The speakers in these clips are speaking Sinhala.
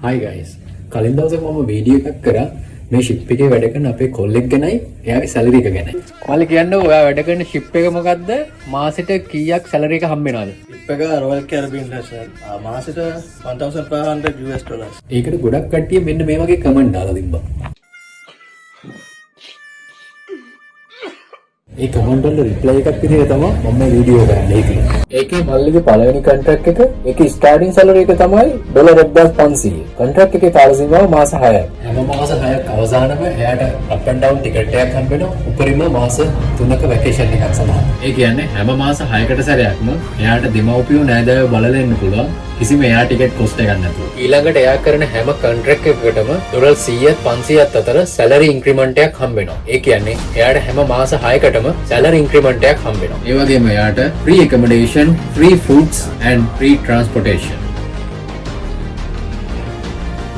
Hi guys. කලින් දවසක මම වීඩියෝ එකක් කරා මේ ෂිප් එකේ වැඩ කරන අපේ කොල්ලෙක් ගැනයි එයාගේ සැලරි එක ගැන. ඔයාලා කියන්න ඔයා වැඩ කරන ෂිප් එක මොකද්ද? මාසෙට කීයක් සැලරි එක හම්බ වෙනවද? ෂිප් එක Royal Caribbean International. මාසෙට $1,500. ඒකට ගොඩක් කට්ටිය මෙන්න මේ වගේ කමෙන්ට් දාලා තිබ්බා. ඒ කමෙන්ට් වල රිප්ලයි එකක් විදිහට තමයි මම මේ වීඩියෝ කරන්නේ ඒකේ. ඒකේ මල්ලිගේ පළවෙනි කොන්ට්‍රැක්ට් එක ඒකේ ස්ටාර්ටින් සැලරි එක තමයි $1,500. කොන්ට්‍රැක්ට් එකේ කාල සීමාව මාස 6ක්. හැම මාස 6ක් අවසානම එයාට අප් ඇන්ඩ් ඩවුන් ටිකට් එකක් හම්බ වෙනවා. උපරිම මාස 3ක වැකේෂන් එකක් සඳහා. ඒ කියන්නේ හැම මාස 6කට සැරයක්ම එයාට දෙමව්පියෝ නෑදෑයෝ බලලා එන්න පුළුවන්. කිසිම එයා ටිකට් කොස්ට් එකක් නැතුව. ඊළඟට එයා කරන හැම කොන්ට්‍රැක්ට් එකකටම $100ත් 500ත් අතර සැලරි ඉන්ක්‍රිමන්ට් එකක් හම්බ වෙනවා. ඒ කියන්නේ එයාට හැම මාස 6කටම සැලරි ඉන්ක්‍රිමන්ට් එකක් හම්බ වෙනවා. ඒ වගේම එයාට free accommodation, free foods and free transportation.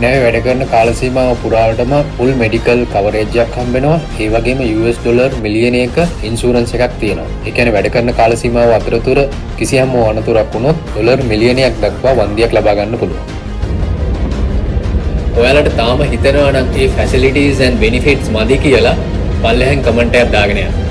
නෑ වැඩ කරන කාල සීමාව පුරාවටම full medical coverage එකක් හම්බ වෙනවා. ඒ වගේම $1 මිලියනයක ඉන්ෂුරන්ස් එකක් තියෙනවා. ඒ කියන්නේ වැඩ කරන කාල සීමාව අතරතුර කිසියම් අනතුරක් වුණොත් $1 මිලියනයක් දක්වා වන්දියක් ලබා ගන්න පුළුවන්. ඔයාලට තාම හිතනවා නම් මේ facilities and benefits මදි කියලා පල්ලෙහෙන් කමෙන්ට් එකක් දාගෙන යන්න.